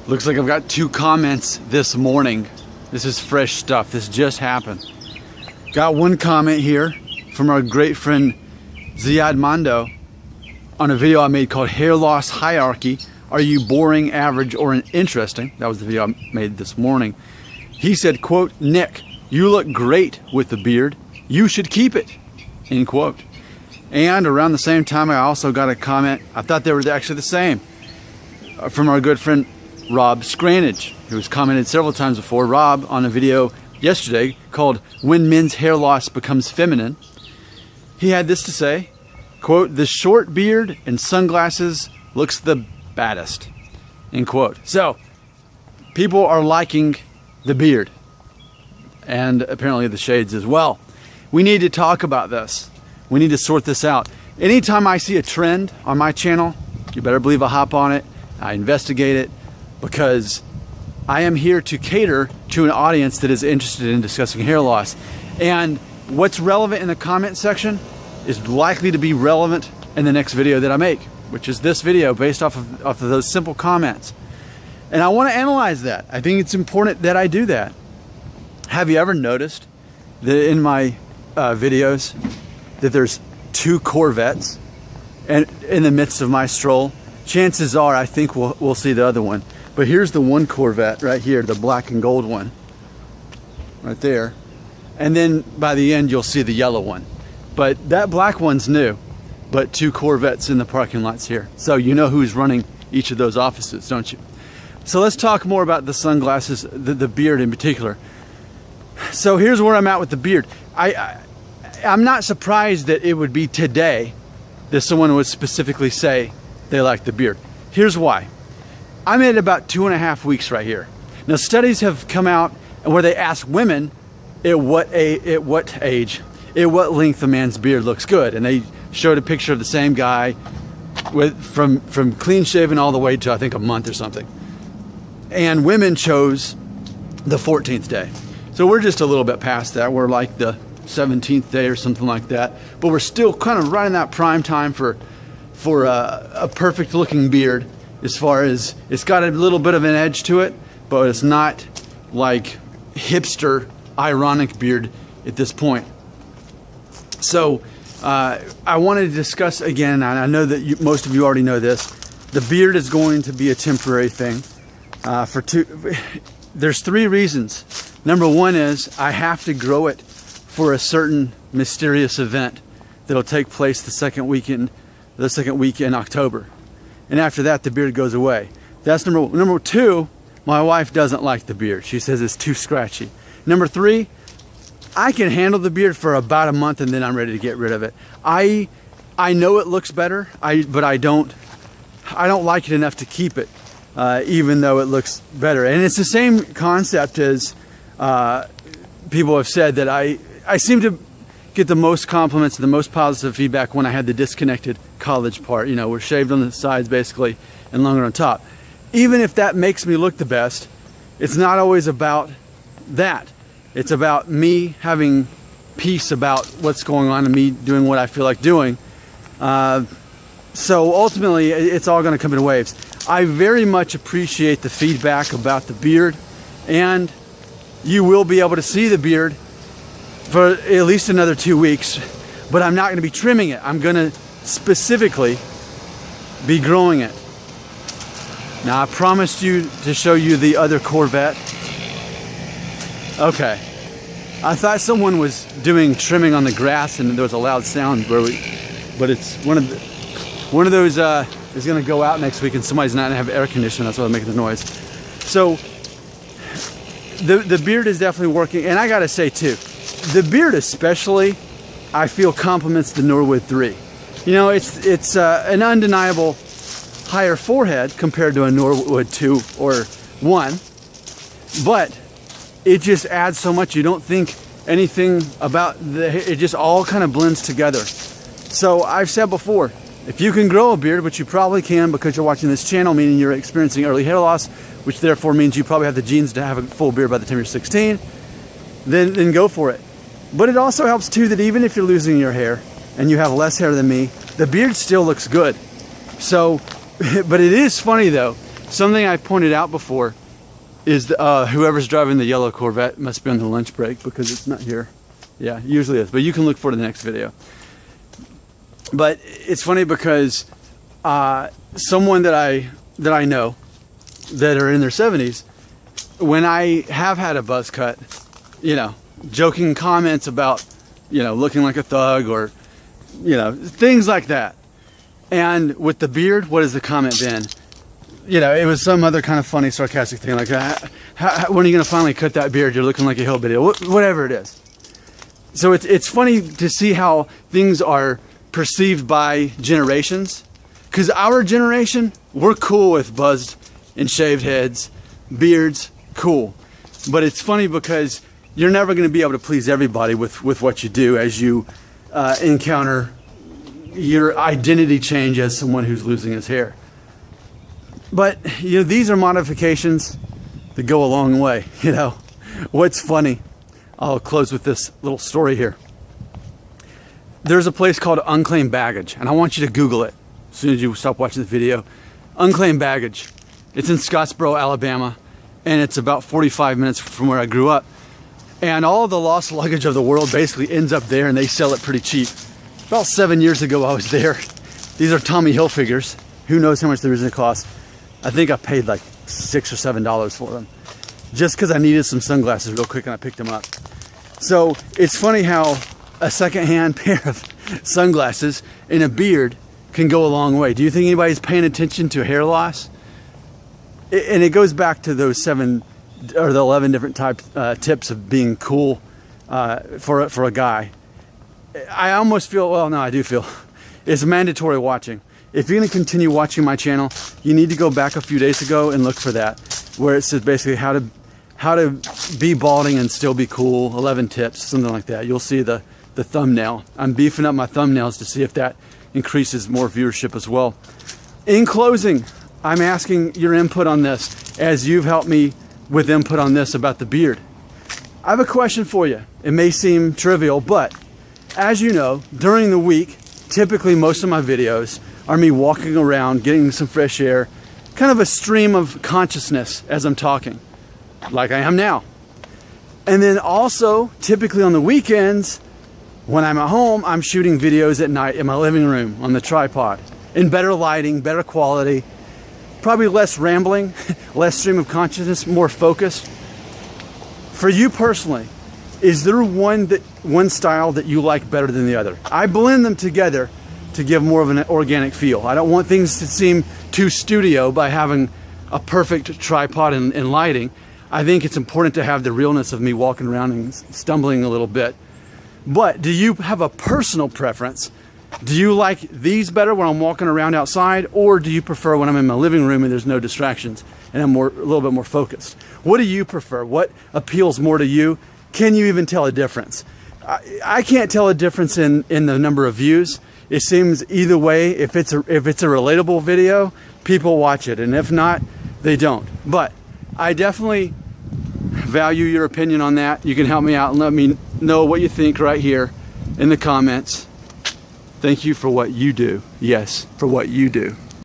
Looks like I've got 2 comments this morning. This is fresh stuff. This just happened. Got 1 comment here from our great friend Ziad Mando on a video I made called Hair Loss Hierarchy. Are you boring, average, or interesting? That was the video I made this morning. He said, quote, Nick, you look great with the beard. You should keep it, end quote. And around the same time, I also got a comment, I thought they were actually the same, from our good friend Rob Scranage, who's commented several times before. Rob, on a video yesterday called When Men's Hair Loss Becomes Feminine, he had this to say, quote, the short beard and sunglasses looks the baddest, end quote. So, people are liking the beard, and apparently the shades as well. We need to talk about this. We need to sort this out. Anytime I see a trend on my channel, you better believe I hop on it, I investigate it, because I am here to cater to an audience that is interested in discussing hair loss. And what's relevant in the comment section is likely to be relevant in the next video that I make, which is this video based off of those simple comments. And I want to analyze that. I think it's important that I do that. Have you ever noticed that in my videos that there's 2 Corvettes and in the midst of my stroll? Chances are I think we'll see the other one. But here's the 1 Corvette right here, the black and gold one, right there. And then by the end, you'll see the yellow one. But that black one's new, but 2 Corvettes in the parking lots here. So you know who's running each of those offices, don't you? So let's talk more about the sunglasses, the beard in particular. So here's where I'm at with the beard. I'm not surprised that it would be today that someone would specifically say they like the beard. Here's why. I'm at about 2.5 weeks right here. Now, studies have come out where they ask women at what age, at what length a man's beard looks good, and they showed a picture of the same guy from clean shaven all the way to I think a month or something. And women chose the 14th day. So we're just a little bit past that. We're like the 17th day or something like that, but we're still kind of right in that prime time for a perfect looking beard. As far as it's got a little bit of an edge to it, but it's not like hipster ironic beard at this point. So I wanted to discuss again, and I know that most of you already know this, the beard is going to be a temporary thing. There's 3 reasons. Number 1 is I have to grow it for a certain mysterious event that'll take place the second week in October. And after that, the beard goes away. That's number 1. Number 2, my wife doesn't like the beard. She says it's too scratchy. Number 3, I can handle the beard for about a month and then I'm ready to get rid of it. I know it looks better, but I don't like it enough to keep it, even though it looks better. And it's the same concept as people have said that I seem to get the most compliments and the most positive feedback when I had the disconnected college part. You know, we're shaved on the sides basically and longer on top. Even if that makes me look the best, it's not always about that. It's about me having peace about what's going on and me doing what I feel like doing. So ultimately, it's all going to come in waves. I very much appreciate the feedback about the beard, and you will be able to see the beard for at least another 2 weeks, but I'm not going to be trimming it. I'm going to specifically be growing it. Now, I promised you to show you the other Corvette. Okay. I thought someone was doing trimming on the grass and there was a loud sound, but it's one of those is going to go out next week and somebody's not going to have air conditioning. That's why I'm making the noise. So the beard is definitely working, and I got to say too, the beard especially, I feel complements the Norwood 3. You know, it's an undeniable higher forehead compared to a Norwood 2 or 1, but it just adds so much. You don't think anything about it just all kind of blends together. So I've said before, if you can grow a beard, which you probably can because you're watching this channel, meaning you're experiencing early hair loss, which therefore means you probably have the genes to have a full beard by the time you're 16, then go for it. But it also helps too that even if you're losing your hair and you have less hair than me, the beard still looks good. So, but it is funny though, Something I've pointed out before is whoever's driving the yellow Corvette must be on the lunch break because it's not here. Yeah, usually is, but you can look for the next video. But it's funny because someone that I know that are in their 70s, when I have had a buzz cut, you know, joking comments about, you know, looking like a thug or, you know, things like that. And with the beard, what has the comment been? You know, it was some other kind of funny, sarcastic thing like, when are you going to finally cut that beard? You're looking like a hillbilly, whatever it is. So it's funny to see how things are perceived by generations. Because our generation, we're cool with buzzed and shaved heads, beards, cool. But it's funny because you're never going to be able to please everybody with what you do as you encounter your identity change as someone who's losing his hair. But, you know, these are modifications that go a long way, you know. What's funny, I'll close with this little story here. There's a place called Unclaimed Baggage, and I want you to Google it as soon as you stop watching the video. Unclaimed Baggage. It's in Scottsboro, Alabama, and it's about 45 minutes from where I grew up. And all the lost luggage of the world basically ends up there, and they sell it pretty cheap. About 7 years ago, I was there. These are Tommy Hilfigers. Who knows how much they originally cost? I think I paid like $6 or $7 for them, just because I needed some sunglasses real quick, and I picked them up. So it's funny how a secondhand pair of sunglasses and a beard can go a long way. Do you think anybody's paying attention to hair loss? And it goes back to those 7 or the 11 different tips of being cool for a guy. I almost feel, well, no, I do feel it's mandatory watching. If you're going to continue watching my channel, you need to go back a few days ago and look for that, where it says basically how to be balding and still be cool, 11 tips, something like that. You'll see the thumbnail. I'm beefing up my thumbnails to see if that increases more viewership as well. In closing, I'm asking your input on this, as you've helped me with input on this about the beard. I have a question for you. It may seem trivial, but as you know, during the week, typically most of my videos are me walking around, getting some fresh air, kind of a stream of consciousness as I'm talking, like I am now. And then also, typically on the weekends, when I'm at home, I'm shooting videos at night in my living room on the tripod, in better lighting, better quality, probably less rambling, less stream of consciousness, more focused. For you personally, is there one style that you like better than the other? I blend them together to give more of an organic feel. I don't want things to seem too studio by having a perfect tripod and lighting. I think it's important to have the realness of me walking around and stumbling a little bit. But do you have a personal preference? Do you like these better when I'm walking around outside, or do you prefer when I'm in my living room and there's no distractions and I'm a little bit more focused? What do you prefer? What appeals more to you? Can you even tell a difference? I can't tell a difference in the number of views. It seems either way, if it's a relatable video, people watch it, and if not, they don't. But I definitely value your opinion on that. You can help me out and let me know what you think right here in the comments. Thank you for what you do. Yes, for what you do.